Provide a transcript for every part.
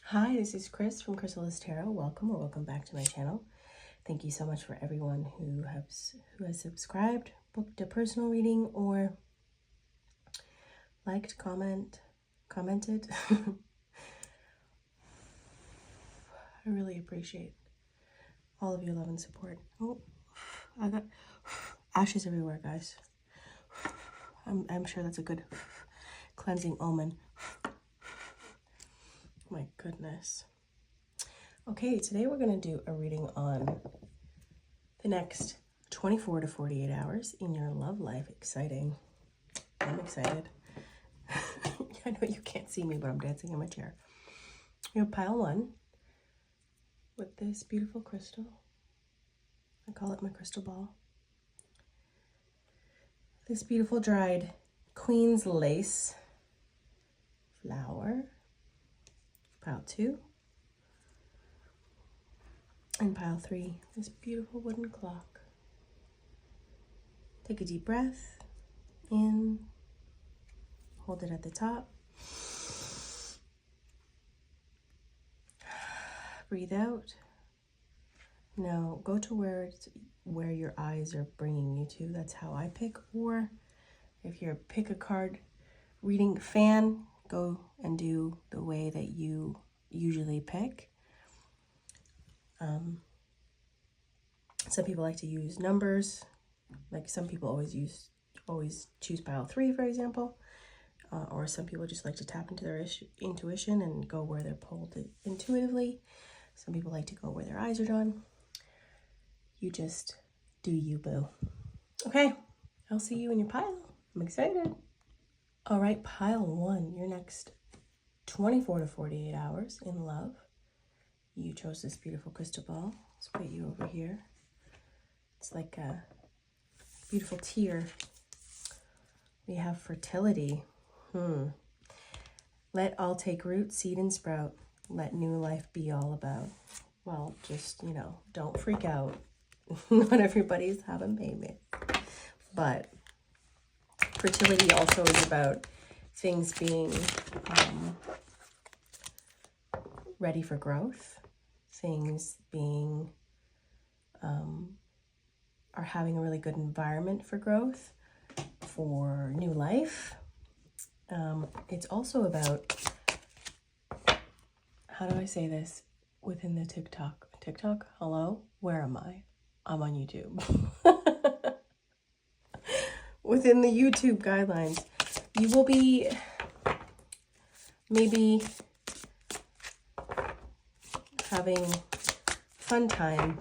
Hi, this is Chris from Chrysalis Tarot. Welcome back to my channel. Thank you so much for everyone who has subscribed, booked a personal reading, or liked, commented. I really appreciate all of your love and support. Oh, I got ashes everywhere, guys. I'm sure that's a good cleansing omen. My goodness. Okay, today we're going to do a reading on the next 24 to 48 hours in your love life. Exciting. I'm excited. I know you can't see me, but I'm dancing in my chair. We have pile one with this beautiful crystal. I call it my crystal ball. This beautiful dried queen's lace flower. Pile two. And pile three, this beautiful wooden clock. Take a deep breath in, hold it at the top. Breathe out. Now go to where your eyes are bringing you to. That's how I pick. Or if you're pick a card reading fan, go and do the way that you usually pick. Some people like to use numbers. Like some people always choose pile three, for example. Or some people just like to tap into their intuition and go where they're pulled intuitively. Some people like to go where their eyes are drawn. You just do you, boo. Okay, I'll see you in your pile. I'm excited. All right, pile one, your next 24 to 48 hours in love. You chose this beautiful crystal ball. Let's put you over here. It's like a beautiful tear. We have fertility. Let all take root, seed, and sprout. Let new life be all about. Well, just, don't freak out. Not everybody's having babies. But fertility also is about things being ready for growth. Things being, are having a really good environment for growth, for new life. It's also about, how do I say this within the TikTok? Hello? Where am I? I'm on YouTube. Within the YouTube guidelines, you will be maybe having fun time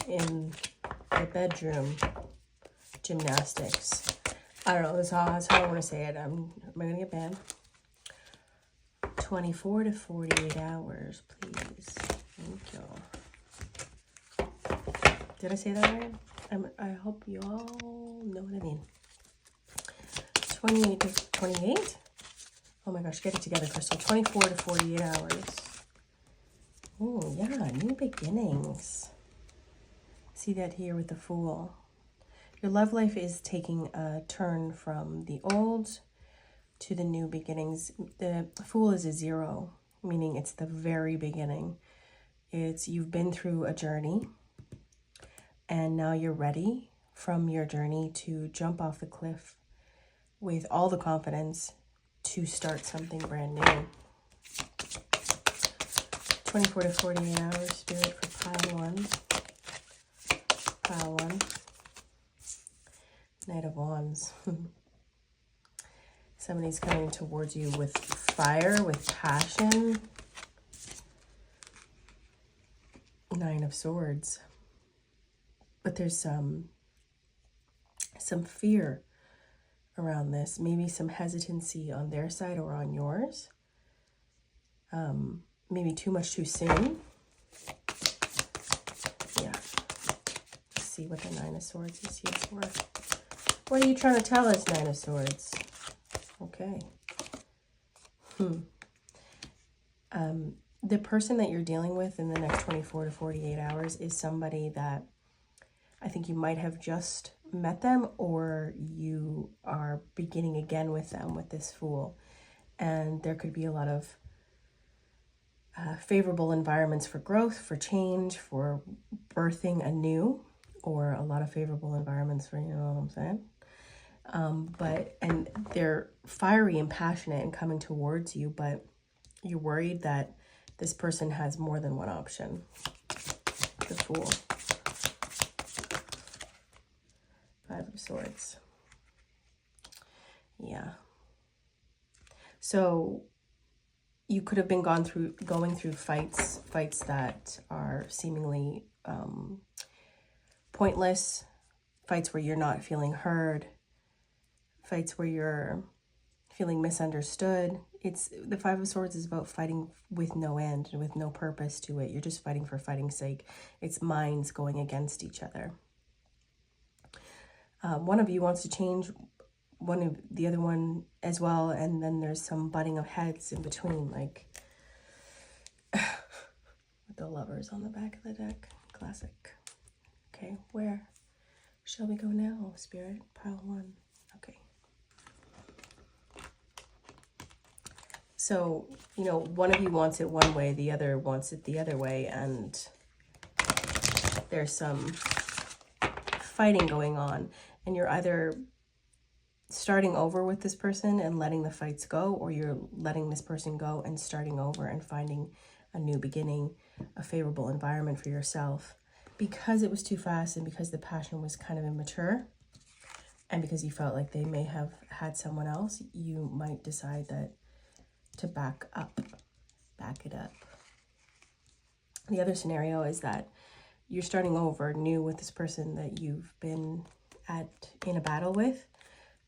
in the bedroom gymnastics. I don't know, that's how I want to say it. Am I going to get banned? 24 to 48 hours, please. Thank you. Did I say that right? I hope you all know what I mean. 28 to 28? Oh my gosh, get it together, Crystal. 24 to 48 hours. Oh, yeah, new beginnings. See that here with the Fool. Your love life is taking a turn from the old to the new beginnings. The Fool is a 0, meaning it's the very beginning. You've been through a journey, and now you're ready from your journey to jump off the cliff with all the confidence to start something brand new. 24 to 48 hours, Spirit, for pile one. Pile one. Knight of Wands. Somebody's coming towards you with fire, with passion. Nine of Swords. But there's some fear around this. Maybe some hesitancy on their side or on yours. Maybe too much too soon. Yeah. Let's see what the Nine of Swords is here for. What are you trying to tell us, Nine of Swords? Okay. The person that you're dealing with in the next 24 to 48 hours is somebody that I think you might have just met them, or you are beginning again with them with this Fool. And there could be a lot of favorable environments for growth, for change, for birthing anew, or a lot of favorable environments for, you know what I'm saying? And they're fiery and passionate and coming towards you, but you're worried that this person has more than one option. The Fool. 5 of Swords. Yeah. So you could have been going through fights that are seemingly pointless, fights where you're not feeling heard, fights where you're feeling misunderstood. It's the 5 of Swords is about fighting with no end and with no purpose to it. You're just fighting for fighting's sake. It's minds going against each other. One of you wants to change one of the other one as well, and then there's some butting of heads in between, like with the Lovers on the back of the deck. Classic. Okay, where shall we go now, Spirit? Pile 1. Okay. So, you know, one of you wants it one way, the other wants it the other way, and there's some fighting going on, and you're either starting over with this person and letting the fights go, or you're letting this person go and starting over and finding a new beginning, a favorable environment for yourself. Because it was too fast and because the passion was kind of immature, and because you felt like they may have had someone else, you might decide that to back it up. The other scenario is that you're starting over new with this person that you've been in a battle with,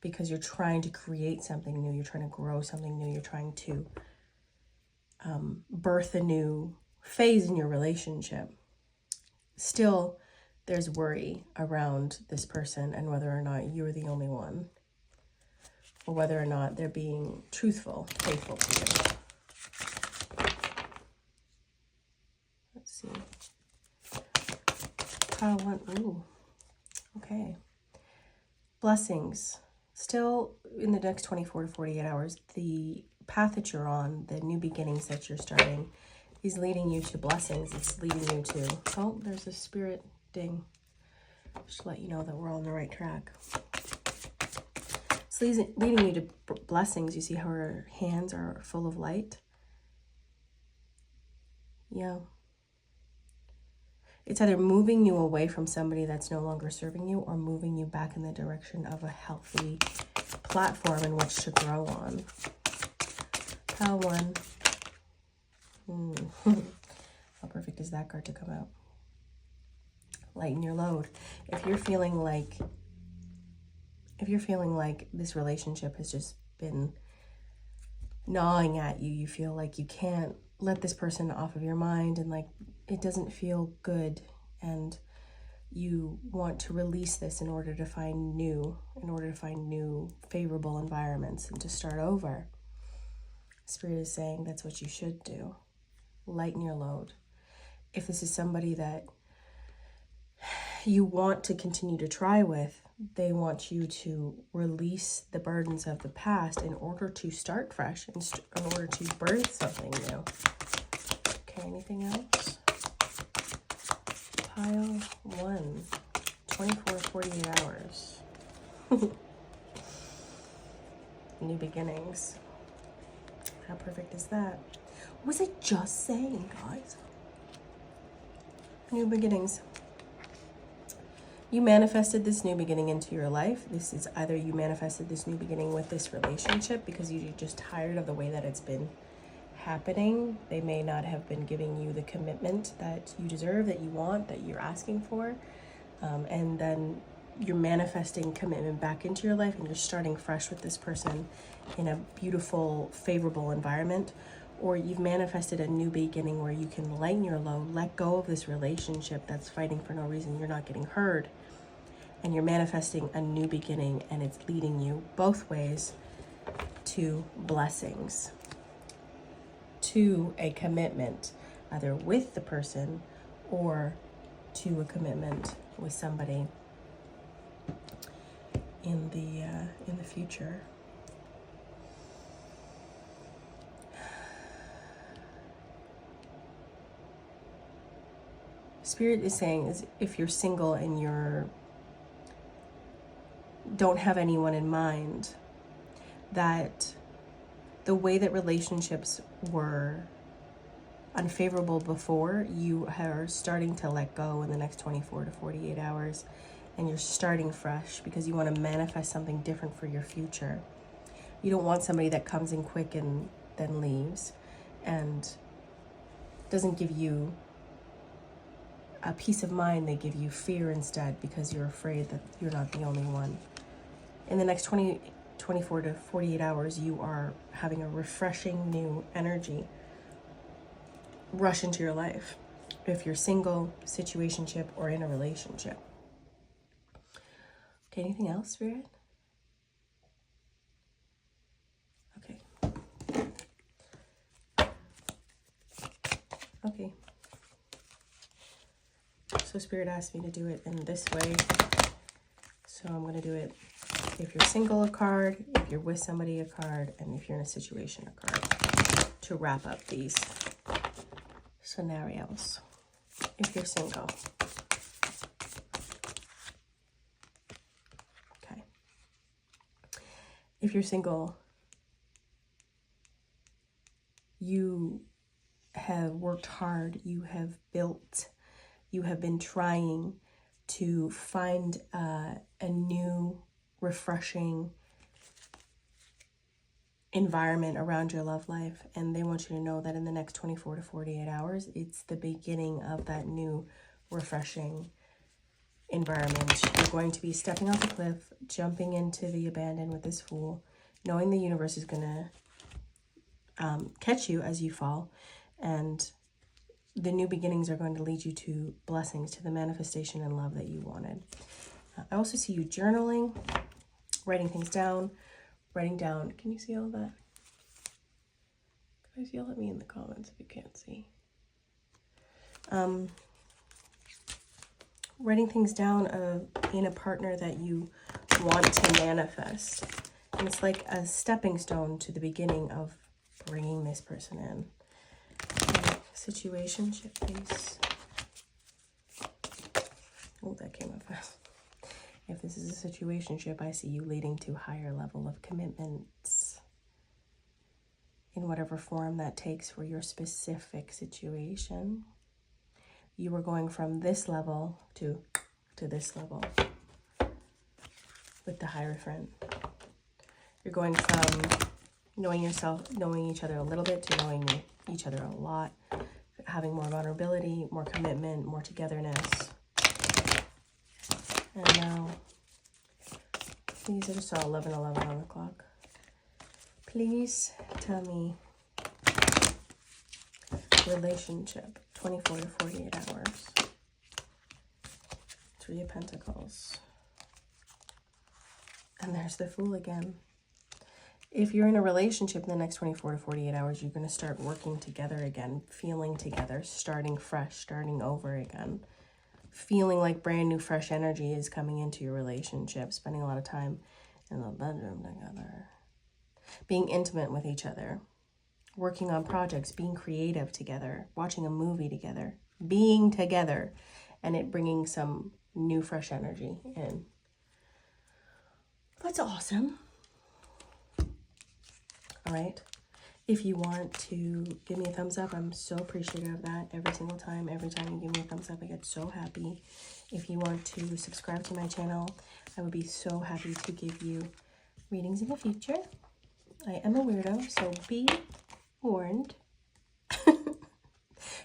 because you're trying to create something new, you're trying to grow something new, you're trying to birth a new phase in your relationship. Still, there's worry around this person and whether or not you're the only one, or whether or not they're being truthful, faithful to you. Let's see. Pile 1. Ooh. Okay. Blessings. Still in the next 24 to 48 hours, the path that you're on, the new beginnings that you're starting, is leading you to blessings. It's leading you to... Oh, there's a spirit ding. Just to let you know that we're all on the right track. It's leading you to blessings. You see how her hands are full of light? Yeah. It's either moving you away from somebody that's no longer serving you, or moving you back in the direction of a healthy platform in which to grow on. Pile 1. How perfect is that card to come out? Lighten your load. If you're feeling like this relationship has just been gnawing at you, you feel like you can't let this person off of your mind, and like it doesn't feel good, and you want to release this in order to find new favorable environments and to start over. Spirit is saying that's what you should do. Lighten your load. If this is somebody that you want to continue to try with, they want you to release the burdens of the past in order to start fresh, in order to birth something new. Okay, anything else? Pile 1, 24 to 48 hours. New beginnings. How perfect is that? What was I just saying, guys? New beginnings. You manifested this new beginning into your life. This is either you manifested this new beginning with this relationship because you're just tired of the way that it's been happening. They may not have been giving you the commitment that you deserve, that you want, that you're asking for. And then you're manifesting commitment back into your life, and you're starting fresh with this person in a beautiful, favorable environment. Or you've manifested a new beginning where you can lighten your load, let go of this relationship that's fighting for no reason. You're not getting heard. And you're manifesting a new beginning, and it's leading you both ways to blessings, to a commitment, either with the person or to a commitment with somebody in the future. Spirit is saying is if you're single and don't have anyone in mind, that the way that relationships were unfavorable before, you are starting to let go in the next 24 to 48 hours, and you're starting fresh because you want to manifest something different for your future. You don't want somebody that comes in quick and then leaves and doesn't give you a peace of mind. They give you fear instead because you're afraid that you're not the only one. In the next 24 to 48 hours, you are having a refreshing new energy rush into your life. If you're single, situationship, or in a relationship. Okay, anything else, Spirit? Okay. Okay. So Spirit asked me to do it in this way. So I'm going to do it if you're single, a card, if you're with somebody, a card, and if you're in a situation, a card, to wrap up these scenarios. If you're single. Okay. If you're single, you have worked hard, you have built, you have been trying to find a new, refreshing environment around your love life, and they want you to know that in the next 24 to 48 hours, it's the beginning of that new, refreshing environment. You're going to be stepping off the cliff, jumping into the abandon with this Fool, knowing the universe is going to catch you as you fall, and the new beginnings are going to lead you to blessings, to the manifestation and love that you wanted. I also see you journaling, writing things down, can you see all that? Guys, yell at me in the comments if you can't see. Writing things down in a partner that you want to manifest. And it's like a stepping stone to the beginning of bringing this person in. Situationship, please. Oh, that came up fast. If this is a situationship, I see you leading to higher level of commitments in whatever form that takes for your specific situation. You were going from this level to this level with the Hierophant. You're going from knowing yourself, knowing each other a little bit, to knowing each other a lot, having more vulnerability, more commitment, more togetherness. And now, please, I just saw 11:11 on the clock. Please tell me relationship, 24 to 48 hours. 3 of Pentacles. And there's the Fool again. If you're in a relationship in the next 24 to 48 hours, you're going to start working together again, feeling together, starting fresh, starting over again. Feeling like brand new, fresh energy is coming into your relationship, spending a lot of time in the bedroom together, being intimate with each other, working on projects, being creative together, watching a movie together, being together, and it bringing some new, fresh energy in. That's awesome. All right. If you want to give me a thumbs up, I'm so appreciative of that every single time. Every time you give me a thumbs up, I get so happy. If you want to subscribe to my channel, I would be so happy to give you readings in the future. I am a weirdo, so be warned.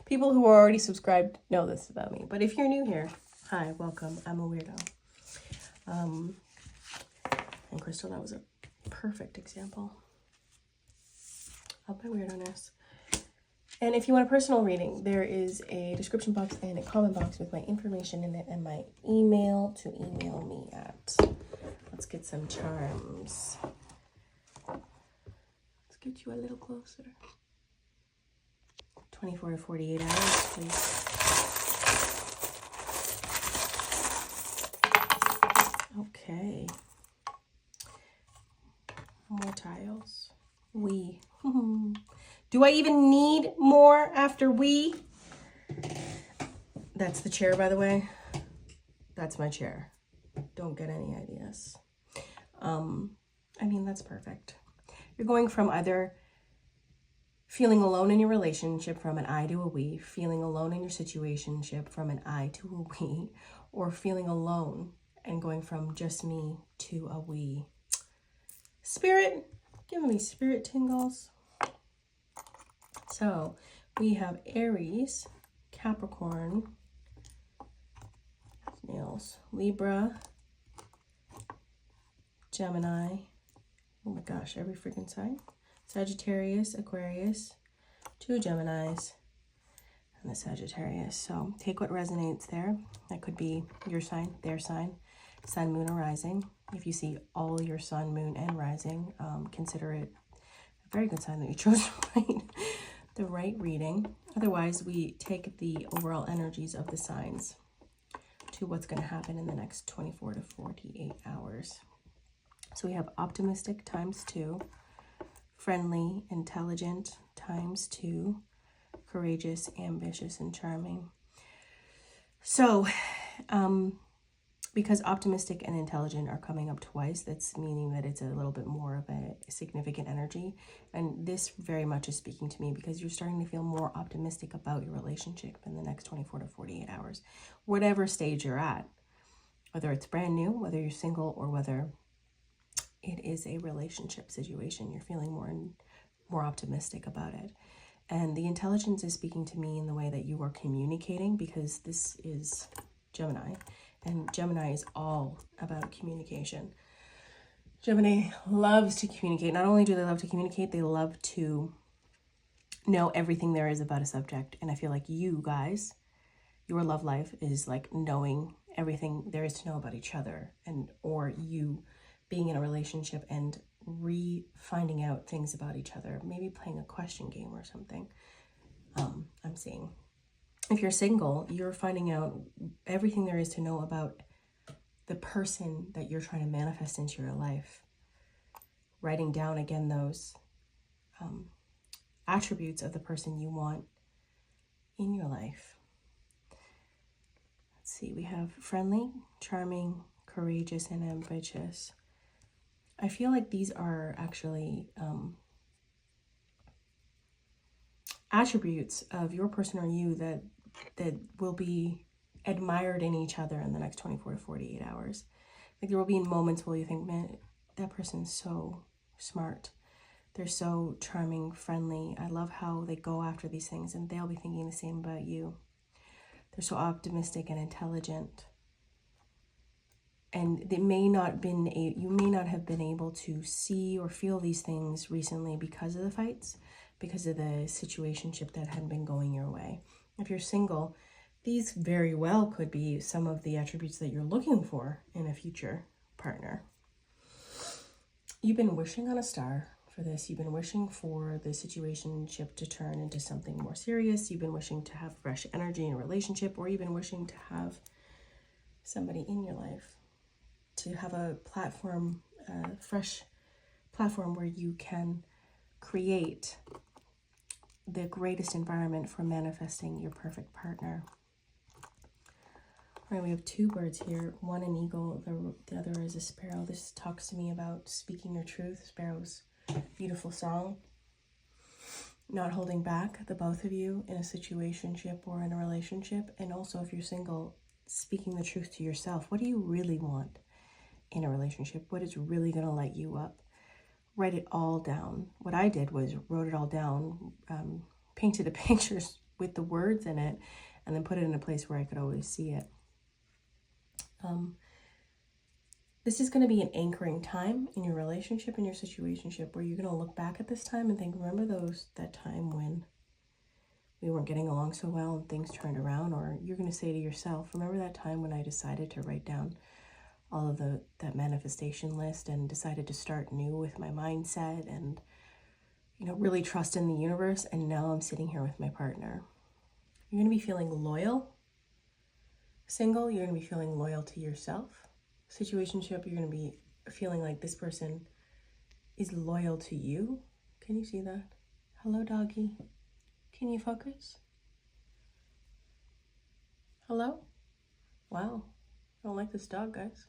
People who are already subscribed know this about me. But if you're new here, hi, welcome. I'm a weirdo. And Crystal, that was a perfect example of my weirdo-ness. And if you want a personal reading, there is a description box and a comment box with my information in it and my email to email me at. Let's get some charms. Let's get you a little closer. 24 to 48 hours, please. Okay. More tiles. We. Do I even need more after we? That's the chair, by the way. That's my chair. Don't get any ideas. I mean, that's perfect. You're going from either feeling alone in your relationship from an I to a we, feeling alone in your situationship from an I to a we, or feeling alone and going from just me to a we. Spirit, giving me spirit tingles. So we have Aries, Capricorn, nails, Libra, Gemini, oh my gosh, every freaking sign, Sagittarius, Aquarius, 2 Geminis, and the Sagittarius. So take what resonates there. That could be your sign, their sign, sun, moon, or rising. If you see all your sun, moon, and rising, consider it a very good sign that you chose the right reading. Otherwise, we take the overall energies of the signs to what's going to happen in the next 24 to 48 hours. So we have optimistic ×2, friendly, intelligent ×2, courageous, ambitious, and charming. So, because optimistic and intelligent are coming up twice, that's meaning that it's a little bit more of a significant energy. And this very much is speaking to me because you're starting to feel more optimistic about your relationship in the next 24 to 48 hours. Whatever stage you're at, whether it's brand new, whether you're single, or whether it is a relationship situation, you're feeling more optimistic about it. And the intelligence is speaking to me in the way that you are communicating, because this is Gemini, and Gemini is all about communication. Gemini loves to communicate. Not only do they love to communicate, they love to know everything there is about a subject. And I feel like you guys, your love life is like knowing everything there is to know about each other, and or you being in a relationship and finding out things about each other, maybe playing a question game or something. I'm seeing. If you're single, you're finding out everything there is to know about the person that you're trying to manifest into your life. Writing down again those attributes of the person you want in your life. Let's see, we have friendly, charming, courageous, and ambitious. I feel like these are actually attributes of your person or you that will be admired in each other in the next 24 to 48 hours. Like there will be moments where you think, man, that person's so smart. They're so charming, friendly. I love how they go after these things, and they'll be thinking the same about you. They're so optimistic and intelligent. And you may not have been able to see or feel these things recently because of the fights, because of the situationship that hadn't been going your way. If you're single, these very well could be some of the attributes that you're looking for in a future partner. You've been wishing on a star for this. You've been wishing for the situationship to turn into something more serious. You've been wishing to have fresh energy in a relationship, or you've been wishing to have somebody in your life, to have a platform, a fresh platform where you can create the greatest environment for manifesting your perfect partner. All right, we have 2 birds here, one an eagle, the other is a sparrow. This talks to me about speaking your truth. Sparrow's beautiful song. Not holding back, the both of you, in a situationship or in a relationship. And also, if you're single, speaking the truth to yourself. What do you really want in a relationship? What is really going to light you up? Write it all down. What I did was wrote it all down, painted a picture with the words in it, and then put it in a place where I could always see it. This is going to be an anchoring time in your relationship, in your situationship, where you're going to look back at this time and think, remember that time when we weren't getting along so well and things turned around? Or you're going to say to yourself, remember that time when I decided to write down all of that manifestation list and decided to start new with my mindset and, really trust in the universe, and now I'm sitting here with my partner. You're going to be feeling loyal. Single, you're going to be feeling loyal to yourself. Situationship, you're going to be feeling like this person is loyal to you. Can you see that? Hello, doggy. Can you focus? Hello. Hello? Wow. I don't like this dog, guys.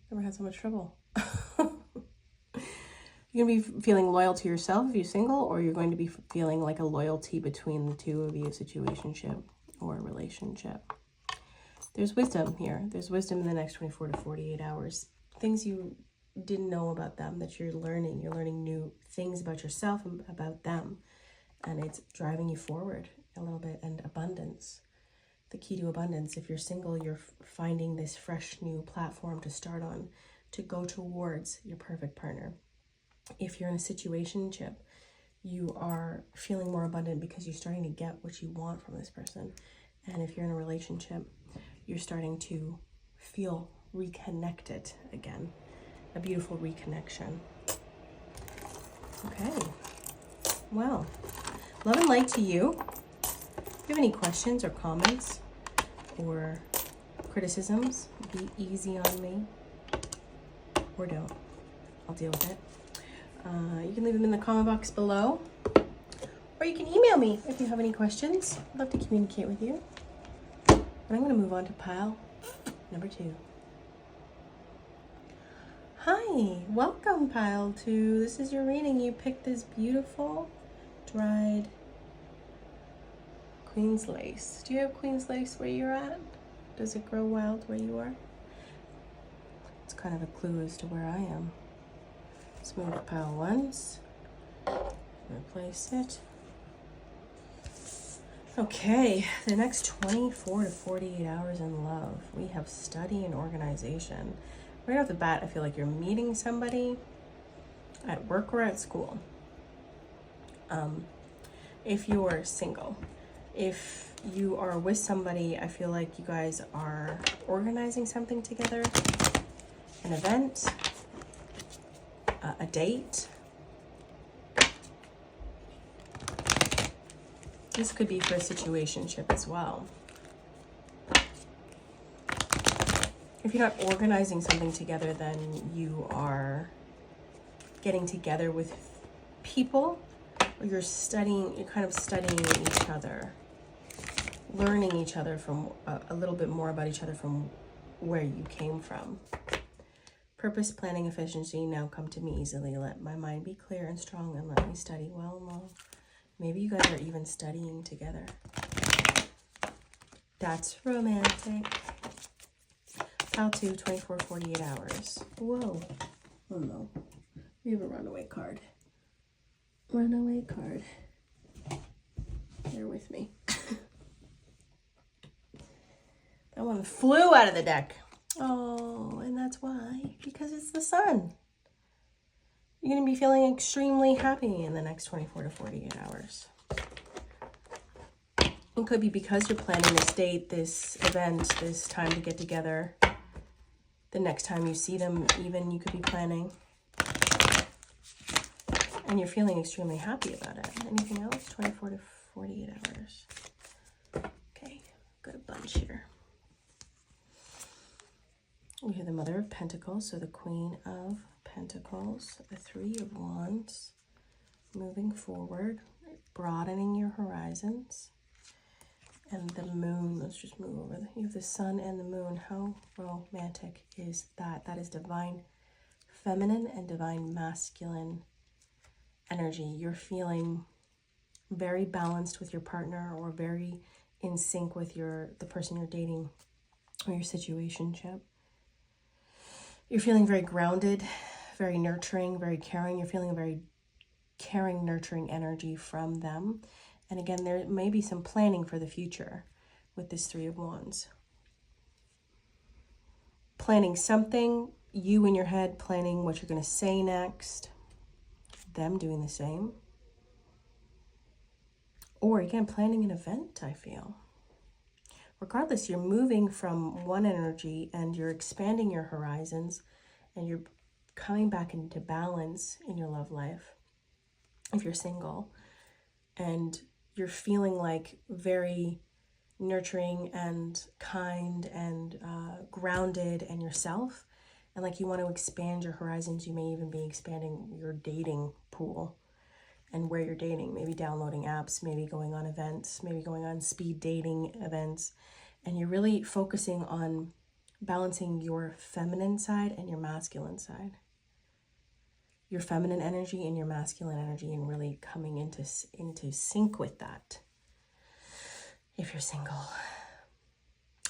Never had so much trouble. You're going to be feeling loyal to yourself if you're single, or you're going to be feeling like a loyalty between the two of you, situationship or relationship. There's wisdom here. There's wisdom in the next 24 to 48 hours. Things you didn't know about them that you're learning. You're learning new things about yourself and about them. And it's driving you forward a little bit. And abundance. The key to abundance. If you're single, you're finding this fresh new platform to start on, to go towards your perfect partner. If you're in a situationship, you are feeling more abundant because you're starting to get what you want from this person. And if you're in a relationship, you're starting to feel reconnected again. A beautiful reconnection. Okay. Well, love and light to you. If you have any questions or comments or criticisms, be easy on me. Or don't. I'll deal with it. You can leave them in the comment box below. Or you can email me if you have any questions. I'd love to communicate with you. And I'm going to move on to pile number 2. Hi, welcome pile 2. This is your reading. You picked this beautiful dried Queen's lace. Do you have Queen's lace where you're at? Does it grow wild where you are? It's kind of a clue as to where I am. Let's move to pile 1s. Replace it. Okay, the next 24 to 48 hours in love. We have study and organization. Right off the bat, I feel like you're meeting somebody at work or at school. If you're single. If you are with somebody, I feel like you guys are organizing something together. An event. A date. This could be for a situationship as well. If you're not organizing something together, then you are getting together with people, or you're kind of studying each other, learning each other from a little bit more about each other from where you came from. Purpose, planning, efficiency, now come to me easily. Let my mind be clear and strong, and let me study well and long. Maybe you guys are even studying together. That's romantic. Pile 2, 24, 48 hours. Whoa. Oh no. We have a runaway card. Runaway card. Bear with me. That one flew out of the deck. Oh, and that's why. Because it's the sun. You're going to be feeling extremely happy in the next 24 to 48 hours. It could be because you're planning this date, this event, this time to get together. The next time you see them, even, you could be planning. And you're feeling extremely happy about it. Anything else? 24 to 48 hours. Okay, got a bunch here. We have the Mother of Pentacles, so the Queen of Pentacles, the 3 of Wands, moving forward, broadening your horizons, and the Moon. Let's just move over. You have the Sun and the Moon. How romantic is that? That is divine feminine and divine masculine energy. You're feeling very balanced with your partner, or very in sync with the person you're dating or your situationship. You're feeling very grounded, very nurturing, very caring. You're feeling a very caring, nurturing energy from them. And again, there may be some planning for the future with this 3 of Wands. Planning something, you in your head planning what you're going to say next. Them doing the same. Or again, planning an event, I feel. Regardless, you're moving from one energy and you're expanding your horizons, and you're coming back into balance in your love life if you're single, and you're feeling like very nurturing and kind and grounded and yourself, and like you want to expand your horizons. You may even be expanding your dating pool, and where you're dating. Maybe downloading apps, maybe going on events, maybe going on speed dating events. And you're really focusing on balancing your feminine side and your masculine side. Your feminine energy and your masculine energy, and really coming into sync with that. If you're single,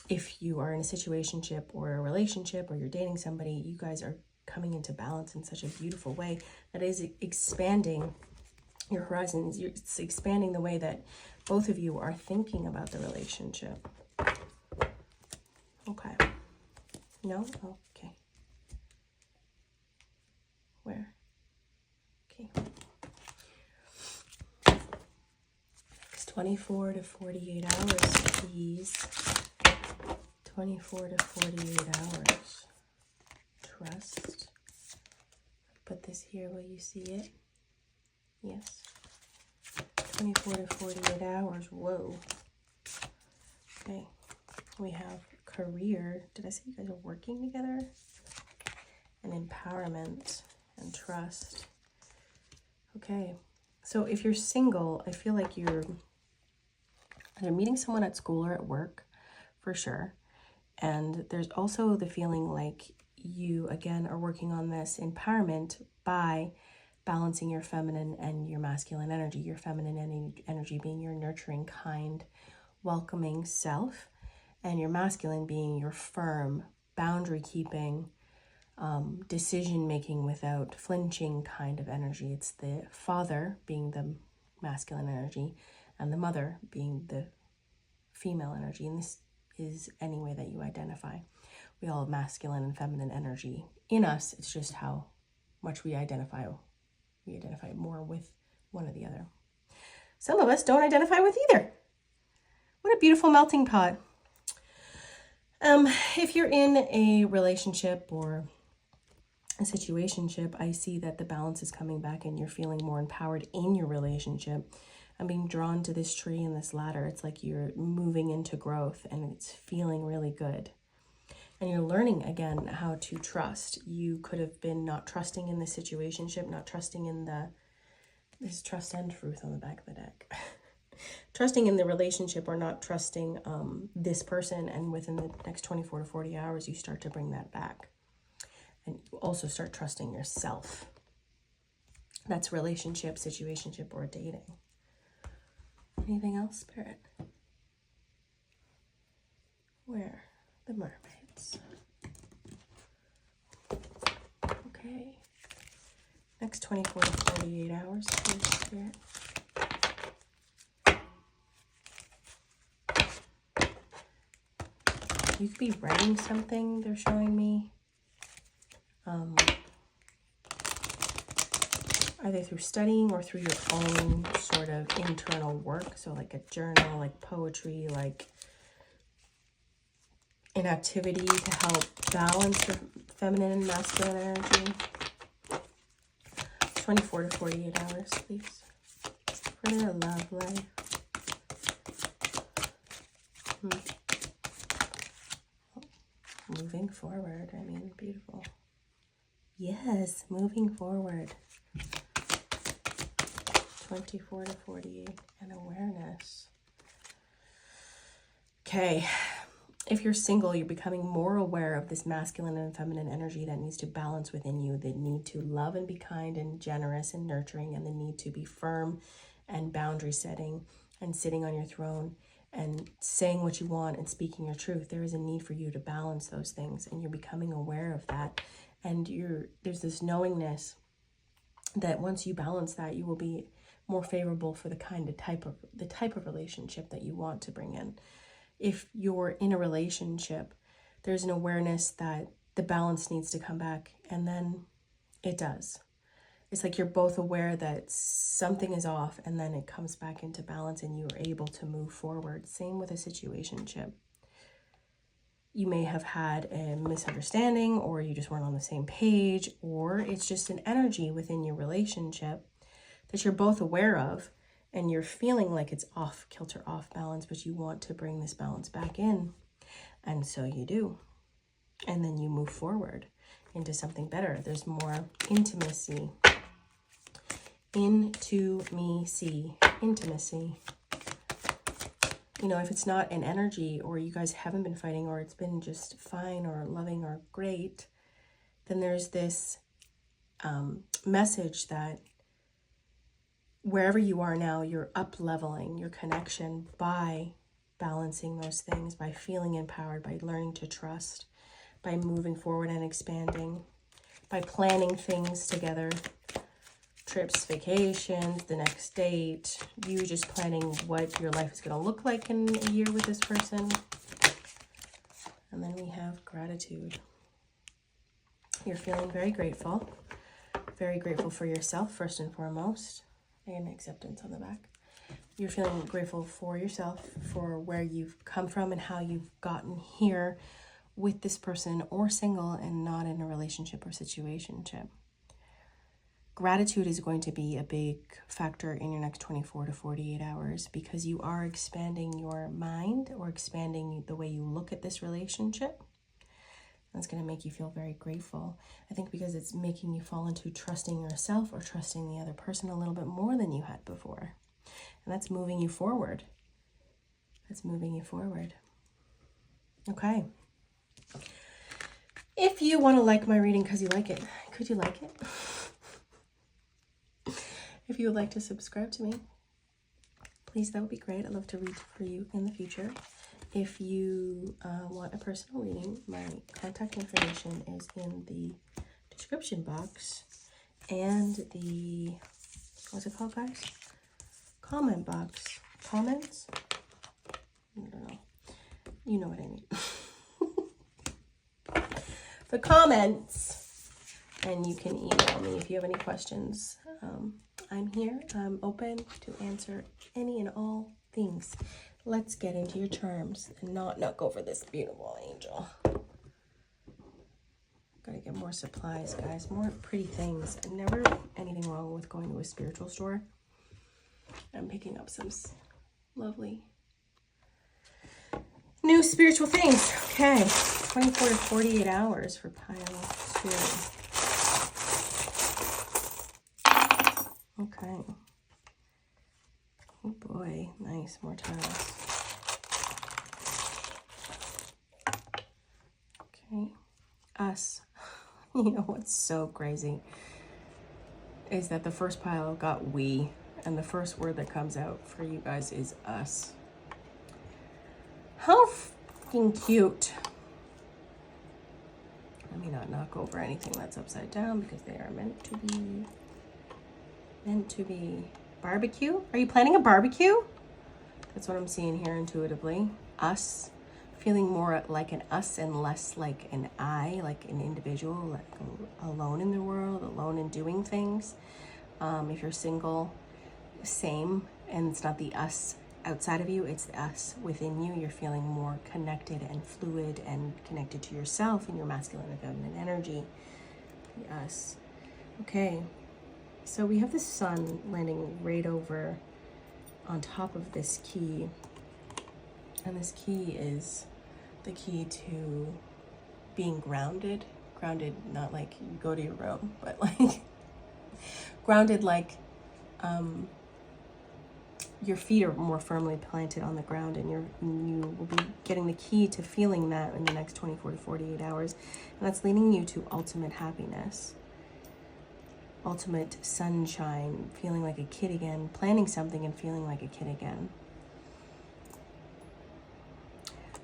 if you are in a situationship or a relationship, or you're dating somebody, you guys are coming into balance in such a beautiful way that is expanding your horizons. It's expanding the way that both of you are thinking about the relationship. Okay. No? Okay. Where? Okay. 24 to 48 hours, please. 24 to 48 hours. Trust. Put this here, will you see it? Yes. 24 to 48 hours. Whoa. Okay. We have career. Did I say you guys are working together? And empowerment and trust. Okay. So if you're single, I feel like you're either meeting someone at school or at work, for sure. And there's also the feeling like you, again, are working on this empowerment by balancing your feminine and your masculine energy. Your feminine energy being your nurturing, kind, welcoming self, and your masculine being your firm, boundary-keeping, decision-making without flinching kind of energy. It's the father being the masculine energy, and the mother being the female energy. And this is any way that you identify. We all have masculine and feminine energy in us. It's just how much we identify. We identify more with one or the other. Some of us don't identify with either. What a beautiful melting pot. If you're in a relationship or a situationship, I see that the balance is coming back and you're feeling more empowered in your relationship. I'm being drawn to this tree and this ladder. It's like you're moving into growth and it's feeling really good. And you're learning again how to trust. You could have been not trusting in the situationship, not trusting in there's trust and truth on the back of the deck. Trusting in the relationship or not trusting this person, and within the next 24 to 40 hours, you start to bring that back. And you also start trusting yourself. That's relationship, situationship, or dating. Anything else, Spirit? Where? The mermaids. Okay. Next 24 to 48 hours, please, Spirit. You could be writing something, they're showing me. Either through studying or through your own sort of internal work. So like a journal, like poetry, like an activity to help balance your feminine and masculine energy. 24 to 48 hours, please. For their love life. Moving forward. I mean, beautiful. Yes, moving forward. 24 to 48 and awareness. Okay. If you're single, you're becoming more aware of this masculine and feminine energy that needs to balance within you. The need to love and be kind and generous and nurturing, and the need to be firm and boundary setting and sitting on your throne and saying what you want and speaking your truth. There is a need for you to balance those things, and you're becoming aware of that. And there's this knowingness that once you balance that, you will be more favorable for the type of relationship that you want to bring in. If you're in a relationship, there's an awareness that the balance needs to come back, and then it does. It's like you're both aware that something is off, and then it comes back into balance and you are able to move forward. Same with a situationship. You may have had a misunderstanding, or you just weren't on the same page, or it's just an energy within your relationship that you're both aware of, and you're feeling like it's off kilter, off balance, but you want to bring this balance back in. And so you do. And then you move forward into something better. There's more intimacy Intimacy. You know, if it's not an energy, or you guys haven't been fighting, or it's been just fine or loving or great, then there's this message that wherever you are now, you're up-leveling your connection by balancing those things, by feeling empowered, by learning to trust, by moving forward and expanding, by planning things together, trips, vacations, the next date, you just planning what your life is going to look like in a year with this person. And then we have gratitude. You're feeling very grateful for yourself, first and foremost, and acceptance on the back. You're feeling grateful for yourself, for where you've come from and how you've gotten here with this person, or single and not in a relationship or situationship. Gratitude is going to be a big factor in your next 24 to 48 hours, because you are expanding your mind, or expanding the way you look at this relationship. That's going to make you feel very grateful. I think because it's making you fall into trusting yourself or trusting the other person a little bit more than you had before. And that's moving you forward. Okay. If you want to like my reading because you like it, could you like it? If you would like to subscribe to me, please, that would be great. I'd love to read for you in the future. If you want a personal reading, my contact information is in the description box and the, what's it called, guys? Comment box. Comments? I don't know. You know what I mean. The comments. And you can email me if you have any questions. I'm here. I'm open to answer any and all things. Let's get into your charms and not go for this beautiful angel. Gotta get more supplies, guys. More pretty things. Never anything wrong with going to a spiritual store. I'm picking up some lovely new spiritual things. Okay. 24 to 48 hours for pile 2. Okay. Oh boy, nice, more tiles. Okay, us. You know what's so crazy is that the first pile got we, and the first word that comes out for you guys is us. How fucking cute. Let me not knock over anything that's upside down because they are meant to be. Barbecue? Are you planning a barbecue? That's what I'm seeing here intuitively. Us. Feeling more like an us and less like an I, like an individual, like alone in the world, alone in doing things. If you're single, same. And it's not the us outside of you, it's the us within you. You're feeling more connected and fluid and connected to yourself and your masculine and feminine energy. The us. Okay. So we have the sun landing right over on top of this key. And this key is the key to being grounded. Grounded, not like you go to your room, but like grounded, like your feet are more firmly planted on the ground, and you will be getting the key to feeling that in the next 24 to 48 hours. And that's leading you to ultimate happiness. Ultimate sunshine, feeling like a kid again, planning something and feeling like a kid again.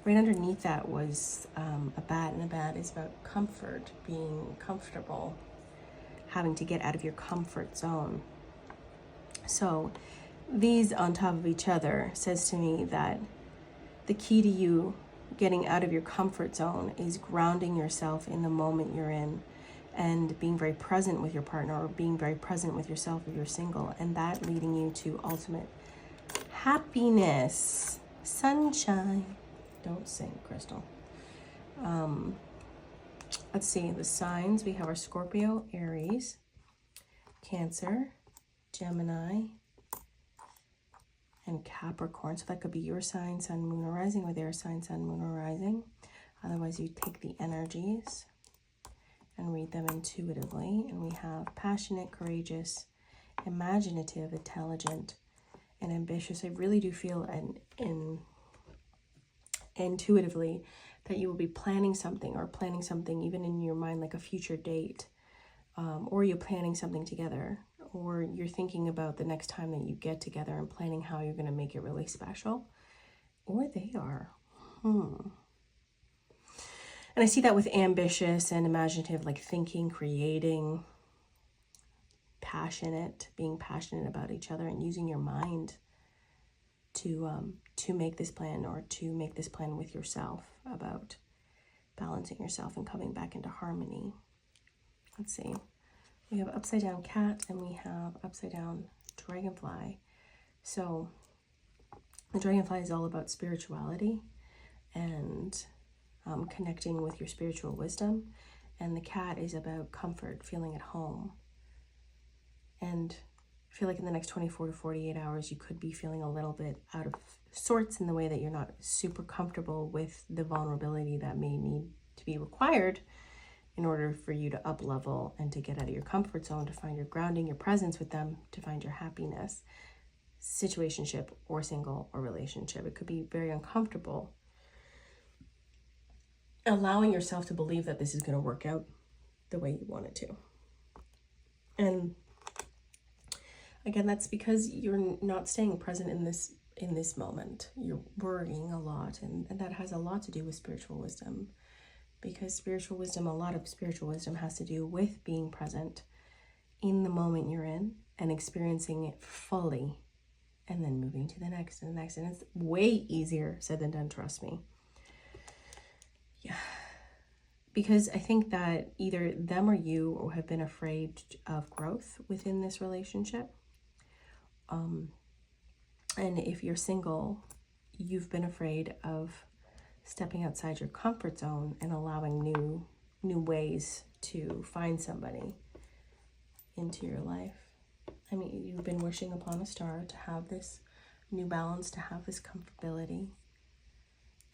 Right underneath that was a bat, and a bat is about comfort, being comfortable, having to get out of your comfort zone. So these on top of each other says to me that the key to you getting out of your comfort zone is grounding yourself in the moment you're in, and being very present with your partner, or being very present with yourself if you're single, and that leading you to ultimate happiness, sunshine. Don't sing, Crystal. Let's see, the signs. We have our Scorpio, Aries, Cancer, Gemini, and Capricorn. So that could be your sign, sun, moon, or rising, or their sign, sun, moon, or rising. Otherwise, you take the energies and read them intuitively. And we have passionate, courageous, imaginative, intelligent, and ambitious. I really do feel intuitively that you will be planning something even in your mind, like a future date, or you're planning something together, or you're thinking about the next time that you get together and planning how you're going to make it really special, or they are. And I see that with ambitious and imaginative, like thinking, creating, being passionate about each other and using your mind to make this plan, or to make this plan with yourself about balancing yourself and coming back into harmony. Let's see. We have upside down cat and we have upside down dragonfly. So the dragonfly is all about spirituality and connecting with your spiritual wisdom. And the cat is about comfort, feeling at home. And I feel like in the next 24 to 48 hours, you could be feeling a little bit out of sorts in the way that you're not super comfortable with the vulnerability that may need to be required in order for you to up level and to get out of your comfort zone, to find your grounding, your presence with them, to find your happiness, situationship or single or relationship. It could be very uncomfortable allowing yourself to believe that this is going to work out the way you want it to. And again, that's because you're not staying present in this moment. You're worrying a lot, and that has a lot to do with spiritual wisdom, because a lot of spiritual wisdom has to do with being present in the moment you're in and experiencing it fully, and then moving to the next and the next. And it's way easier said than done, trust me. Yeah. Because I think that either them or you have been afraid of growth within this relationship. And if you're single, you've been afraid of stepping outside your comfort zone and allowing new ways to find somebody into your life. I mean, you've been wishing upon a star to have this new balance, to have this comfortability,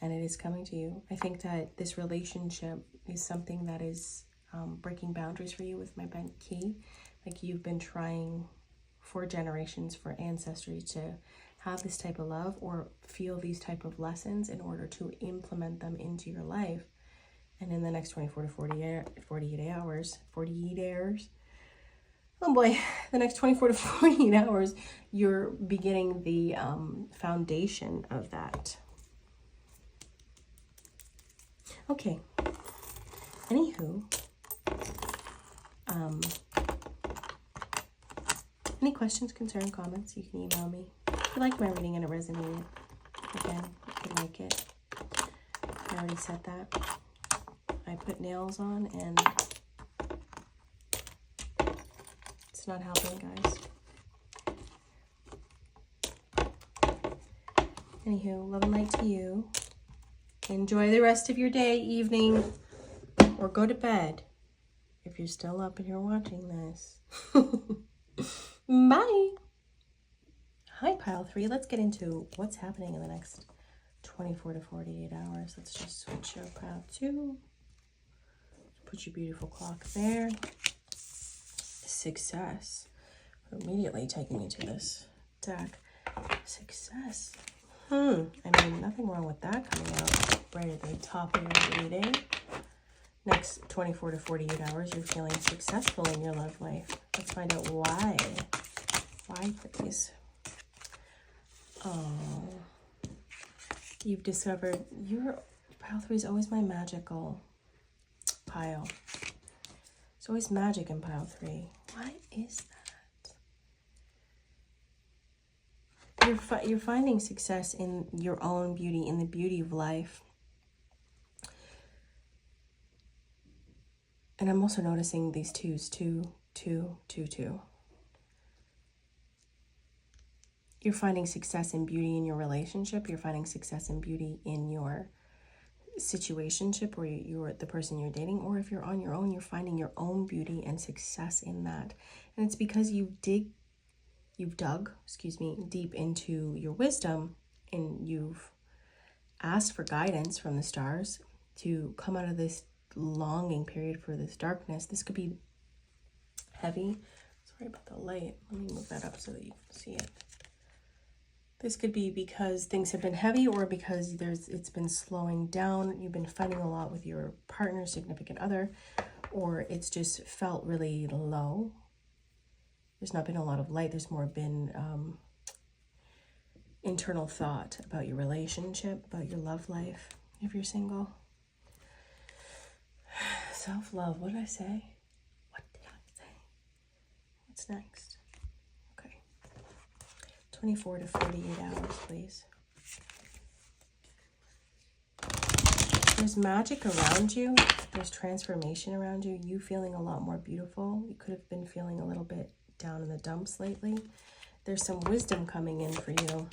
and it is coming to you. I think that this relationship is something that is breaking boundaries for you with my bent key. Like, you've been trying for generations, for ancestry, to have this type of love or feel these type of lessons in order to implement them into your life. And in the next 24 to 48 hours, oh boy, the next 24 to 48 hours, you're beginning the foundation of that. Okay. Anywho, any questions, concern, comments, you can email me. If you like my reading and it resonated, again, you can like it. I already said that. I put nails on and it's not helping, guys. Anywho, love and light to you. Enjoy the rest of your day, evening, or go to bed if you're still up and you're watching this. Bye. Hi, pile 3. Let's get into what's happening in the next 24 to 48 hours. Let's just switch your pile 2. Put your beautiful clock there. Success. Immediately taking me to this deck. Success. I mean, nothing wrong with that coming out right at the top of your reading. Next 24 to 48 hours, you're feeling successful in your love life. Let's find out why. Why, please? Oh, you've discovered your pile 3 is always my magical pile. There's always magic in pile 3. Why is that? You're finding success in your own beauty, in the beauty of life. And I'm also noticing these twos, 2, 2, 2, 2. You're finding success and beauty in your relationship. You're finding success and beauty in your situationship, or you're the person you're dating. Or if you're on your own, you're finding your own beauty and success in that. And it's because you've dug deep into your wisdom, and you've asked for guidance from the stars to come out of this longing period for this darkness. This could be heavy. So Sorry about the light. Let me move that up so that you can see it. This could be because things have been heavy, or because it's been slowing down. You've been fighting a lot with your partner, significant other, or it's just felt really low. There's not been a lot of light. There's more been internal thought about your relationship, about your love life, if you're single. Self-love, what did I say? What did I say? What's next? Okay. 24 to 48 hours, please. There's magic around you. There's transformation around you. You feeling a lot more beautiful. You could have been feeling a little bit down in the dumps lately. There's some wisdom coming in for you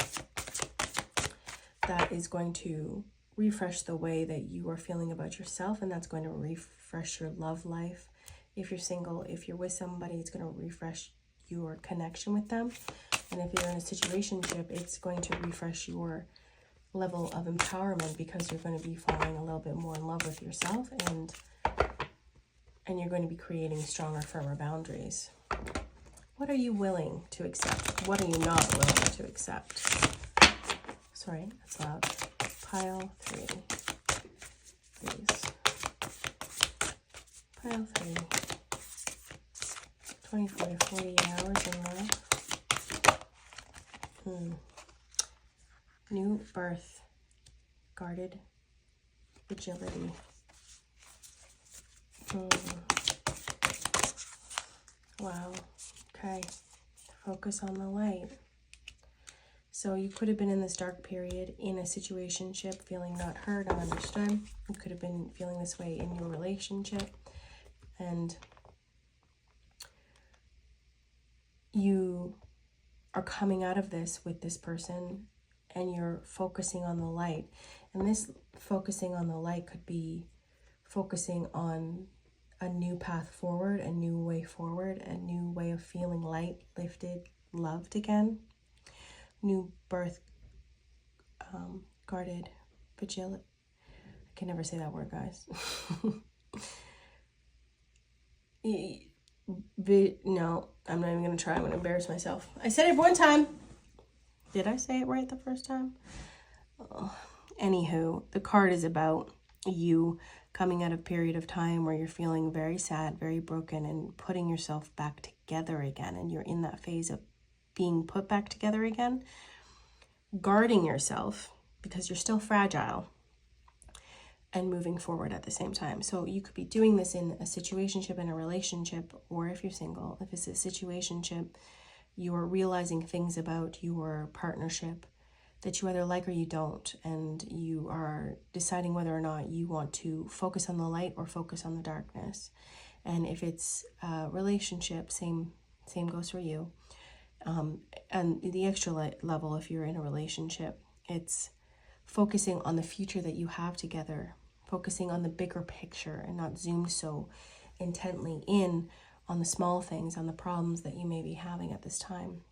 that is going to refresh the way that you are feeling about yourself, and that's going to refresh your love life. If you're single, if you're with somebody, it's going to refresh your connection with them. And if you're in a situationship, it's going to refresh your level of empowerment, because you're going to be falling a little bit more in love with yourself, and you're going to be creating stronger, firmer boundaries. What are you willing to accept? What are you not willing to accept? Sorry, that's loud. Pile 3. Please. Pile 3. 24 to 48 hours in love. New birth. Guarded. Agility. Wow. Okay. Focus on the light. So you could have been in this dark period in a situationship, feeling not heard, not understood. You could have been feeling this way in your relationship. And you are coming out of this with this person, and you're focusing on the light. And this focusing on the light could be focusing on a new path forward, a new way forward, a new way of feeling light, lifted, loved again. New birth, guarded, vigilant. I can never say that word, guys. No, I'm not even going to try. I'm going to embarrass myself. I said it one time. Did I say it right the first time? Oh. Anywho, the card is about you coming out of a period of time where you're feeling very sad, very broken, and putting yourself back together again. And you're in that phase of being put back together again, guarding yourself because you're still fragile, and moving forward at the same time. So you could be doing this in a situationship, in a relationship, or if you're single, if it's a situationship, you're realizing things about your partnership that you either like or you don't, and you are deciding whether or not you want to focus on the light or focus on the darkness. And if it's a relationship, same goes for you. And the extra level, if you're in a relationship, it's focusing on the future that you have together, focusing on the bigger picture and not zoomed so intently in on the small things, on the problems that you may be having at this time.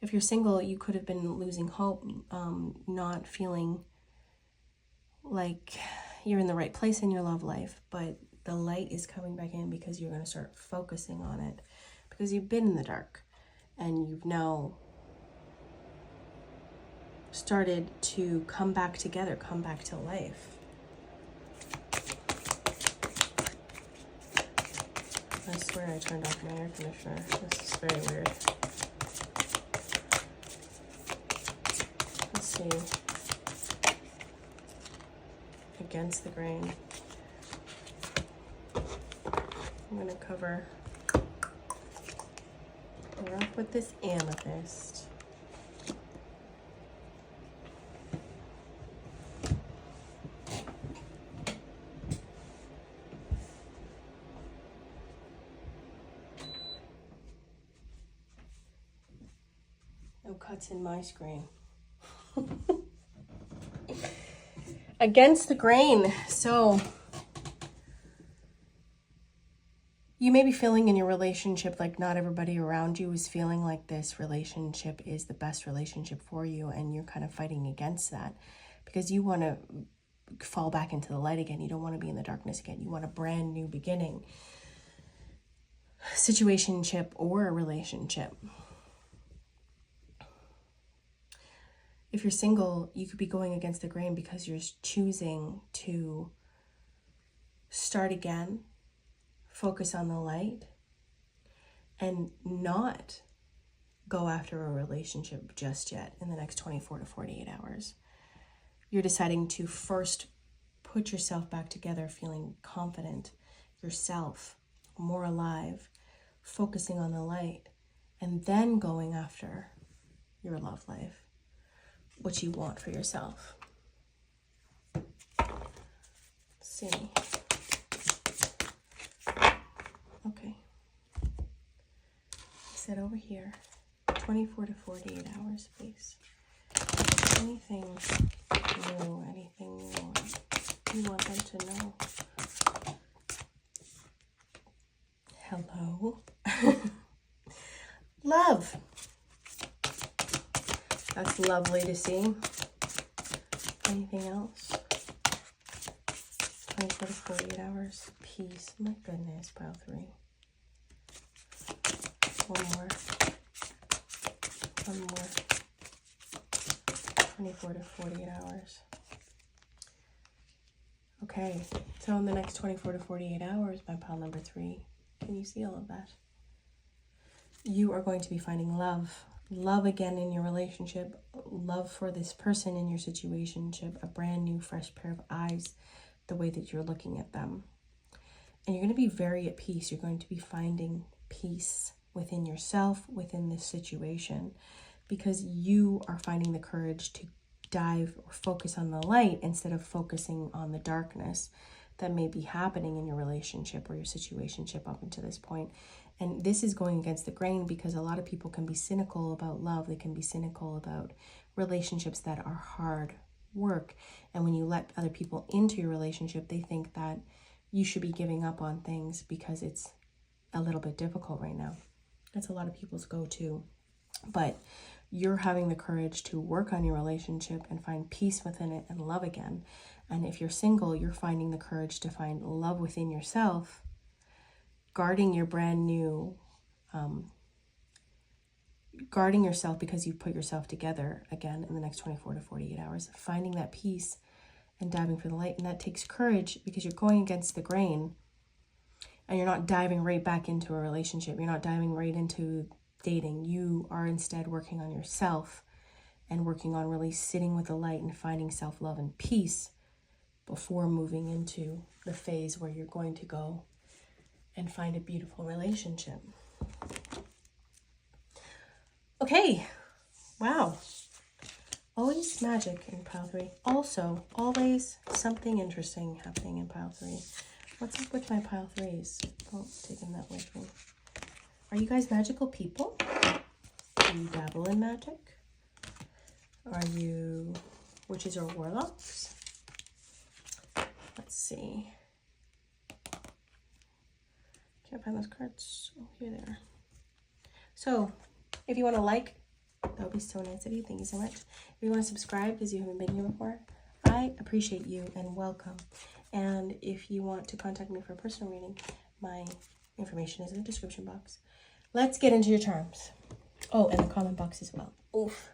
If you're single, you could have been losing hope, not feeling like you're in the right place in your love life, but the light is coming back in because you're going to start focusing on it, because you've been in the dark and you've now started to come back together, come back to life. I swear I turned off my air conditioner. This is very weird. Let's see. Against the grain. I'm going to cover her up with this amethyst. No cuts in my screen. Against the grain. So you may be feeling in your relationship like not everybody around you is feeling like this relationship is the best relationship for you, and you're kind of fighting against that because you want to fall back into the light again. You don't want to be in the darkness again. You want a brand new beginning. situationship or a relationship. If you're single, you could be going against the grain because you're choosing to start again, focus on the light, and not go after a relationship just yet in the next 24 to 48 hours. You're deciding to first put yourself back together, feeling confident, yourself, more alive, focusing on the light, and then going after your love life, what you want for yourself. Let's see. Okay. I said over here, 24 to 48 hours, please. Anything new, anything more you want them to know? Hello. Love. That's lovely to see. Anything else? 24 to 48 hours. Peace. My goodness, pile 3. One more. 24 to 48 hours. Okay, so in the next 24 to 48 hours, my pile number 3, can you see all of that? You are going to be finding love. Love again in your relationship. Love for this person in your situationship. A brand new, fresh pair of eyes, the way that you're looking at them. And you're going to be very at peace. You're going to be finding peace within yourself, within this situation, because you are finding the courage to dive or focus on the light instead of focusing on the darkness that may be happening in your relationship or your situationship up until this point. And this is going against the grain because a lot of people can be cynical about love. They can be cynical about relationships that are hard work. And when you let other people into your relationship, they think that you should be giving up on things because it's a little bit difficult right now. That's a lot of people's go-to. But you're having the courage to work on your relationship and find peace within it and love again. And if you're single, you're finding the courage to find love within yourself, guarding your brand new, guarding yourself because you've put yourself together again in the next 24 to 48 hours, finding that peace and diving for the light. And that takes courage because you're going against the grain and you're not diving right back into a relationship. You're not diving right into dating. You are instead working on yourself and working on really sitting with the light and finding self-love and peace before moving into the phase where you're going to go and find a beautiful relationship. Okay. Wow. Always magic in pile 3. Also, always something interesting happening in pile 3. What's up with my pile 3s? Oh, taking that with me. Are you guys magical people? Do you dabble in magic? Are you witches or warlocks? Let's see. Can't find those cards. Oh, here they are. So, if you want to like, that would be so nice of you. Thank you so much. If you want to subscribe because you haven't been here before, I appreciate you and welcome. And if you want to contact me for a personal reading, my information is in the description box. Let's get into your charms. Oh, and the comment box as well. Oof.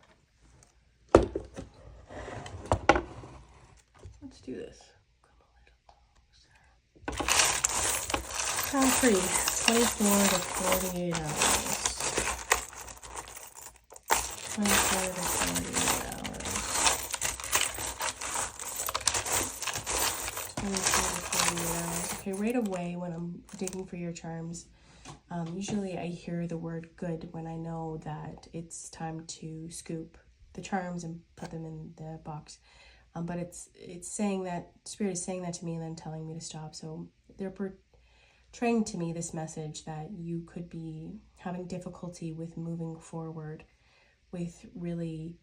Let's do this. Come a little closer. Pile 3, 24 to 48 hours. 24 to 48 hours. 24 to 48 hours. Okay, right away when I'm digging for your charms, usually I hear the word good when I know that it's time to scoop the charms and put them in the box. But it's saying that, Spirit is saying that to me and then telling me to stop. So they're portraying to me this message that you could be having difficulty with moving forward, with really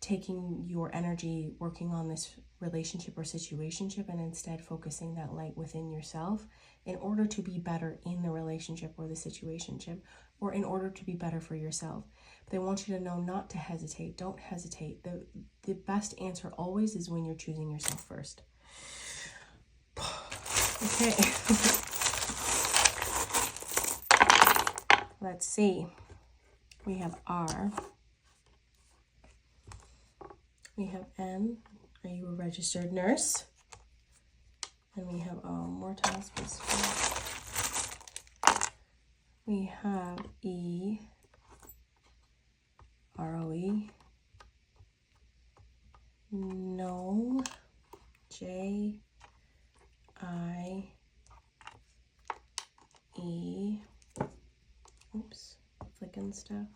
taking your energy, working on this relationship or situationship, and instead focusing that light within yourself in order to be better in the relationship or the situationship, or in order to be better for yourself. But they want you to know not to hesitate. Don't hesitate. The best answer always is when you're choosing yourself first. Okay. Let's see. We have R. We have N. Are you a registered nurse? And we have more tiles. We have E. ROE. No. J. I. E. Oops. Flicking stuff.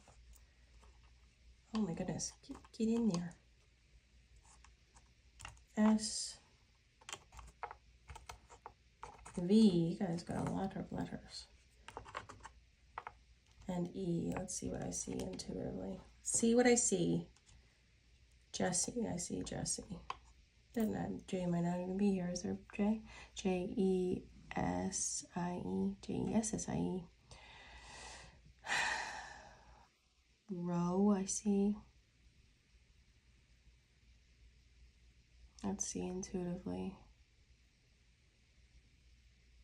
Oh my goodness. Get in there. S. V. You guys got a lot of letters. And E. Let's see what I see intuitively. See what I see. Jesse. I see Jesse. J might not even be here. Is there J? Jessie. Jessie. Row, I see. Let's see intuitively.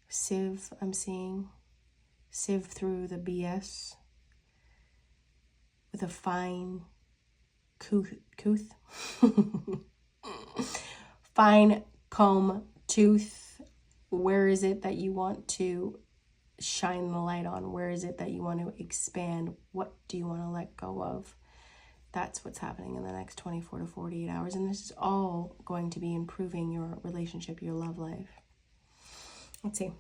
Sieve, I'm seeing. Sieve through the BS with a fine tooth. Fine comb tooth. Where is it that you want to shine the light on? Where is it that you want to expand? What do you want to let go of? That's what's happening in the next 24 to 48 hours. And this is all going to be improving your relationship, your love life. Let's see.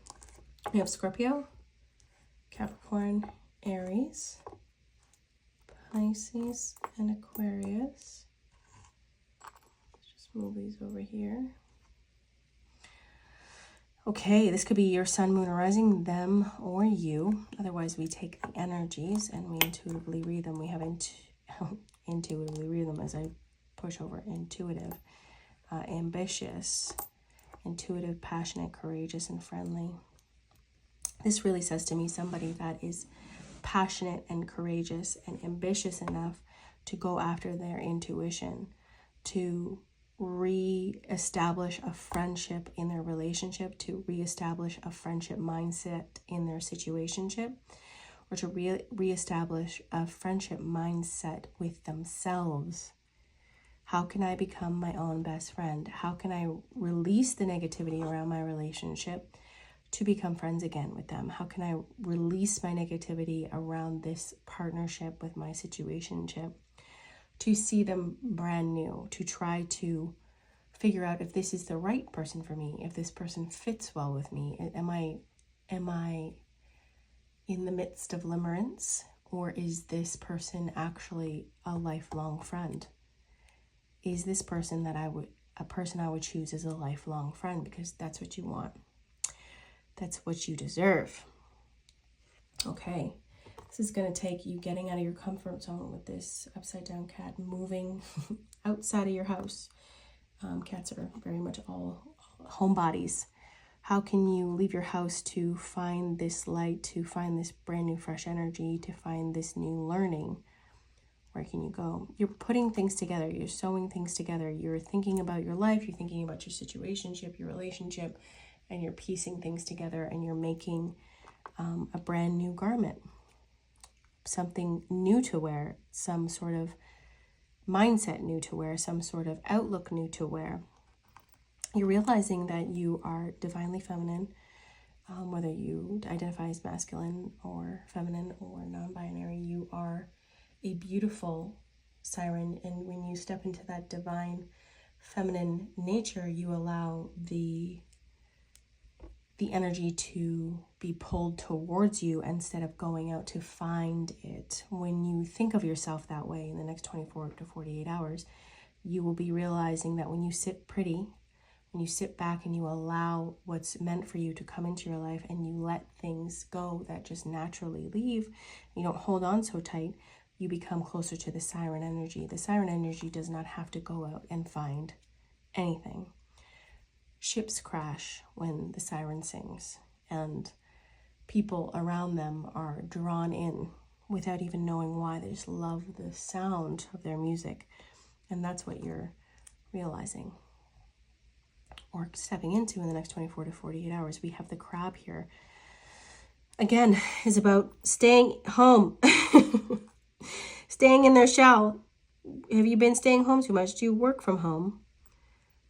We have Scorpio, Capricorn, Aries, Pisces, and Aquarius. Let's just move these over here. Okay, this could be your sun, moon, or rising, them, or you. Otherwise, we take the energies and we intuitively read them. We have intuitively read them as I push over intuitive, ambitious, intuitive, passionate, courageous, and friendly. This really says to me somebody that is passionate and courageous and ambitious enough to go after their intuition, to re-establish a friendship in their relationship, to re-establish a friendship mindset in their situationship, or to re-establish a friendship mindset with themselves. How can I become my own best friend? How can I release the negativity around my relationship to become friends again with them? How can I release my negativity around this partnership with my situationship to see them brand new, to try to figure out if this is the right person for me, if this person fits well with me? Am I in the midst of limerence, or is this person actually a lifelong friend? Is this person a person I would choose as a lifelong friend? Because that's what you want. That's what you deserve. Okay, this is going to take you getting out of your comfort zone with this upside down cat, moving outside of your house. Cats are very much all homebodies. How can you leave your house to find this light, to find this brand new fresh energy, to find this new learning? Where can you go? You're putting things together. You're sewing things together. You're thinking about your life. You're thinking about your situationship, your relationship, and you're piecing things together, and you're making a brand new garment, something new to wear, some sort of mindset new to wear, some sort of outlook new to wear. You're realizing that you are divinely feminine, whether you identify as masculine or feminine or non-binary. You are a beautiful siren, and when you step into that divine feminine nature, you allow the energy to be pulled towards you instead of going out to find it. When you think of yourself that way in the next 24 to 48 hours, you will be realizing that when you sit pretty, when you sit back and you allow what's meant for you to come into your life and you let things go that just naturally leave, you don't hold on so tight, you become closer to the siren energy. The siren energy does not have to go out and find anything. Ships crash when the siren sings, and people around them are drawn in without even knowing why. They just love the sound of their music, and that's what you're realizing or stepping into in the next 24 to 48 hours. We have the crab here. again, is about staying home. Staying in their shell. Have you been staying home too much? Do you work from home?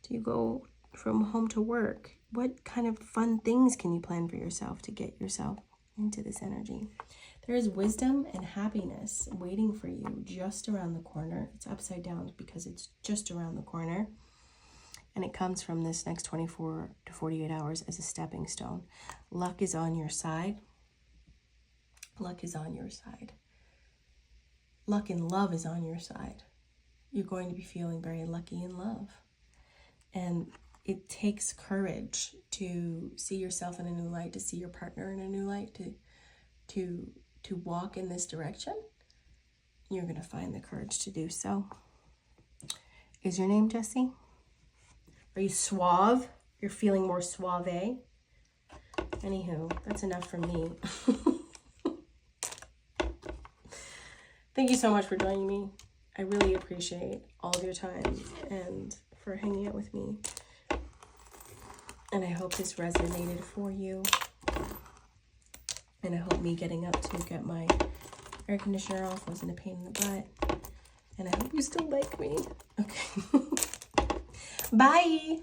Do you go from home to work? What kind of fun things can you plan for yourself to get yourself into this energy? There is wisdom and happiness waiting for you just around the corner. It's upside down because it's just around the corner. And it comes from this next 24 to 48 hours as a stepping stone. Luck is on your side. Luck is on your side. Luck and love is on your side. You're going to be feeling very lucky in love. And it takes courage to see yourself in a new light, to see your partner in a new light, to walk in this direction. You're going to find the courage to do so. Is your name Jessie? Are you suave? You're feeling more suave? Anywho, that's enough from me. Thank you so much for joining me. I really appreciate all of your time and for hanging out with me. And I hope this resonated for you. And I hope me getting up to get my air conditioner off wasn't a pain in the butt. And I hope you still like me. Okay. Bye.